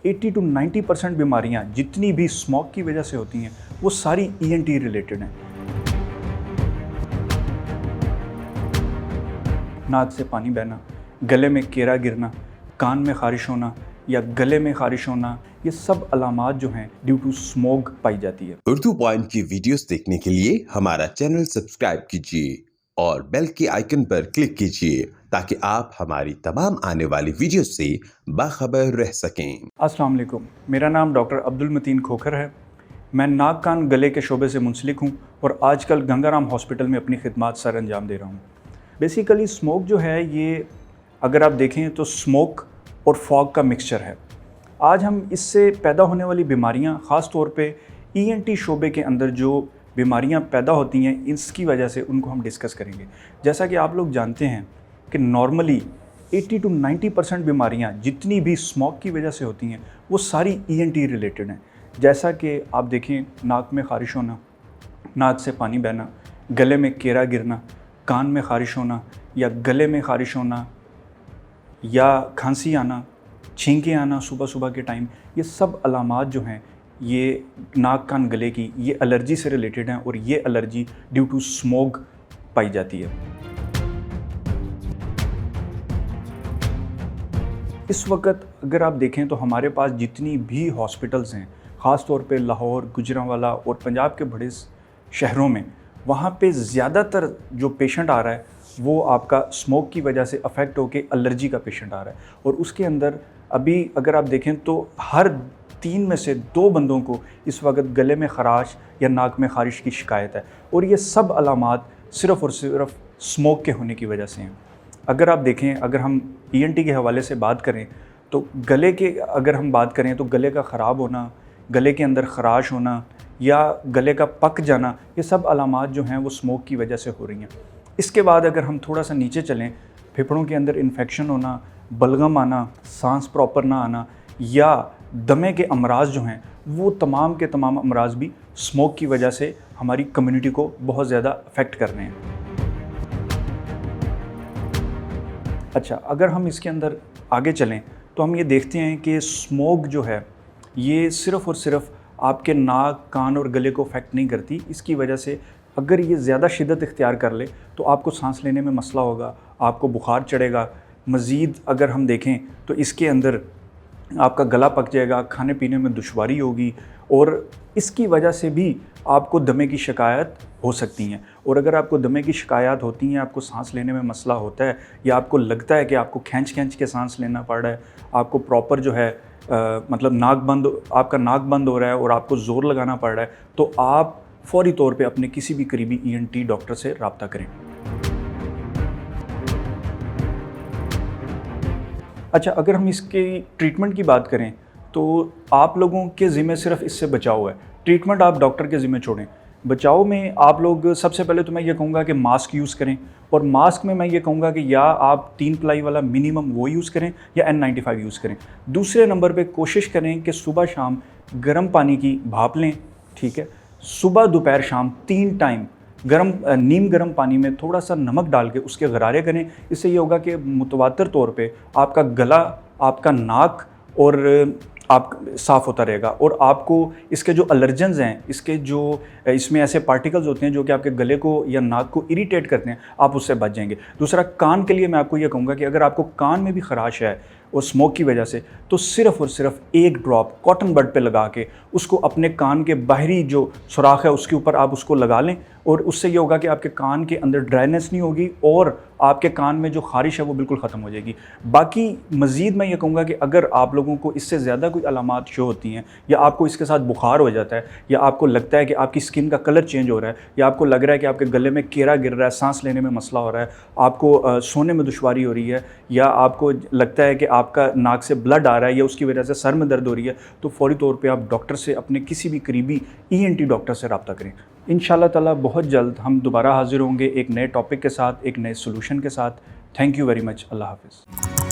80 to 90% बीमारियां जितनी भी स्मोक की वजह से होती हैं वो सारी ENT रिलेटेड हैं। नाक से पानी बहना, गले में केरा गिरना, कान में ख़ारिश होना या गले में ख़ारिश होना, ये सब अलामात जो हैं ड्यू टू स्मोक पाई जाती है। उर्दू पॉइंट की वीडियोस देखने के लिए हमारा चैनल सब्सक्राइब कीजिए और बेल के आइकन पर क्लिक कीजिए ताकि आप हमारी तमाम आने वाली वीडियोस से बाखबर रह सकें। अस्सलाम वालेकुम, मेरा नाम डॉक्टर अब्दुल मतीन खोखर है। मैं नाक कान गले के शोबे से मुंसलिक हूँ और आजकल गंगाराम हॉस्पिटल में अपनी खिदमात सर अंजाम दे रहा हूँ। बेसिकली स्मोक जो है ये अगर आप देखें तो स्मोक और फॉग का मिक्सचर है। आज हम इससे पैदा होने वाली बीमारियां, ख़ास तौर पे ENT शोबे के अंदर जो बीमारियां पैदा होती हैं इसकी वजह से उनको हम डिस्कस करेंगे। जैसा कि आप लोग जानते हैं कि नॉर्मली 80 to 90% बीमारियां जितनी भी स्मोक की वजह से होती हैं वो सारी ENT रिलेटेड हैं। जैसा कि आप देखें, नाक में ख़ारिश होना, नाक से पानी बहना, गले में केरा गिरना, कान में ख़ारिश होना या गले में ख़ारिश होना या खांसी आना, छींकें आना सुबह सुबह के टाइम, ये सब अलामात जो हैं ये नाक कान गले की ये एलर्जी से रिलेटेड हैं और ये एलर्जी ड्यू टू स्मोक पाई जाती है। इस वक्त अगर आप देखें तो हमारे पास जितनी भी हॉस्पिटल्स हैं, ख़ास तौर पे लाहौर, गुजरांवाला और पंजाब के बड़े शहरों में, वहाँ पे ज़्यादातर जो पेशेंट आ रहा है वो आपका स्मोक की वजह से अफेक्ट होकर एलर्जी का पेशेंट आ रहा है। और उसके अंदर अभी अगर आप देखें तो हर 3 में से 2 बंदों को इस वक्त गले में ख़राश या नाक में ख़ारिश की शिकायत है और ये सब अलामात सिर्फ़ और सिर्फ स्मोक के होने की वजह से हैं। अगर आप देखें, अगर हम ENT के हवाले से बात करें तो गले के अगर हम बात करें तो गले का ख़राब होना, गले के अंदर ख़राश होना या गले का पक जाना, ये सब अलामात जो हैं वो स्मोक की वजह से हो रही हैं। इसके बाद अगर हम थोड़ा सा नीचे चलें, फेफड़ों के अंदर इन्फेक्शन होना, बलगम आना, सांस प्रॉपर ना आना या दमे के अमराज जो हैं वो तमाम के तमाम अमराज भी स्मोक की वजह से हमारी कम्युनिटी को बहुत ज़्यादा अफेक्ट कर रहे हैं। अच्छा, अगर हम इसके अंदर आगे चलें तो हम ये देखते हैं कि स्मोक जो है ये सिर्फ़ और सिर्फ आपके नाक, कान और गले को अफेक्ट नहीं करती। इसकी वजह से अगर ये ज़्यादा शिद्दत इख्तियार कर ले तो आपको सांस लेने में मसला होगा, आपको बुखार चढ़ेगा। मज़ीद अगर हम देखें तो इसके अंदर आपका गला पक जाएगा, खाने पीने में दुश्वारी होगी और इसकी वजह से भी आपको दमे की शिकायत हो सकती हैं। और अगर आपको दमे की शिकायत होती हैं, आपको सांस लेने में मसला होता है या आपको लगता है कि आपको खींच के सांस लेना पड़ रहा है, आपको प्रॉपर जो है मतलब आपका नाक बंद हो रहा है और आपको ज़ोर लगाना पड़ रहा है, तो आप फ़ौरी तौर पे अपने किसी भी करीबी ENT डॉक्टर से रब्ता करें। अच्छा, अगर हम इसकी ट्रीटमेंट की बात करें तो आप लोगों के ज़िम्मे सिर्फ इससे बचाव है। ट्रीटमेंट आप डॉक्टर के ज़िम्मे छोड़ें। बचाव में आप लोग सबसे पहले तो मैं ये कहूँगा कि मास्क यूज़ करें और मास्क में मैं ये कहूँगा कि या आप 3 प्लाई वाला मिनिमम वो यूज़ करें या N95 यूज़ करें। दूसरे नंबर पे कोशिश करें कि सुबह शाम गर्म पानी की भाप लें, ठीक है। सुबह दोपहर शाम 3 टाइम नीम गर्म पानी में थोड़ा सा नमक डाल के उसके गरारे करें। इससे ये होगा कि मुतवातर तौर पे आपका गला, आपका नाक और आप साफ़ होता रहेगा और आपको इसके जो एलर्जेंस हैं, इसमें ऐसे पार्टिकल्स होते हैं जो कि आपके गले को या नाक को इरिटेट करते हैं, आप उससे बच जाएंगे। दूसरा, कान के लिए मैं आपको ये कहूँगा कि अगर आपको कान में भी ख़राश है और स्मोक की वजह से, तो सिर्फ़ और सिर्फ 1 ड्रॉप कॉटन बड पे लगा के उसको अपने कान के बाहरी जो सुराख है उसके ऊपर आप उसको लगा लें और उससे ये होगा कि आपके कान के अंदर ड्राइनेस नहीं होगी और आपके कान में जो ख़ारिश है वो बिल्कुल ख़त्म हो जाएगी। बाकी मज़ीद मैं ये कहूँगा कि अगर आप लोगों को इससे ज़्यादा कोई अलामात शो होती हैं या आपको इसके साथ बुखार हो जाता है या आपको लगता है कि आपकी स्किन का कलर चेंज हो रहा है या आपको लग रहा है कि आपके गले में केरा गिर रहा है, सांस लेने में मसला हो रहा है, आपको सोने में दुश्वारी हो रही है या आपको लगता है कि आपका नाक से ब्लड आ रहा है या उसकी वजह से सर में दर्द हो रही है, तो फ़ौरी तौर पे आप डॉक्टर से, अपने किसी भी करीबी ENT डॉक्टर से रब्ता करें। इंशाअल्लाह ताला बहुत जल्द हम दोबारा हाज़िर होंगे एक नए टॉपिक के साथ, एक नए सोल्यूशन के साथ। Thank you very much. अल्लाह हाफ़िज़।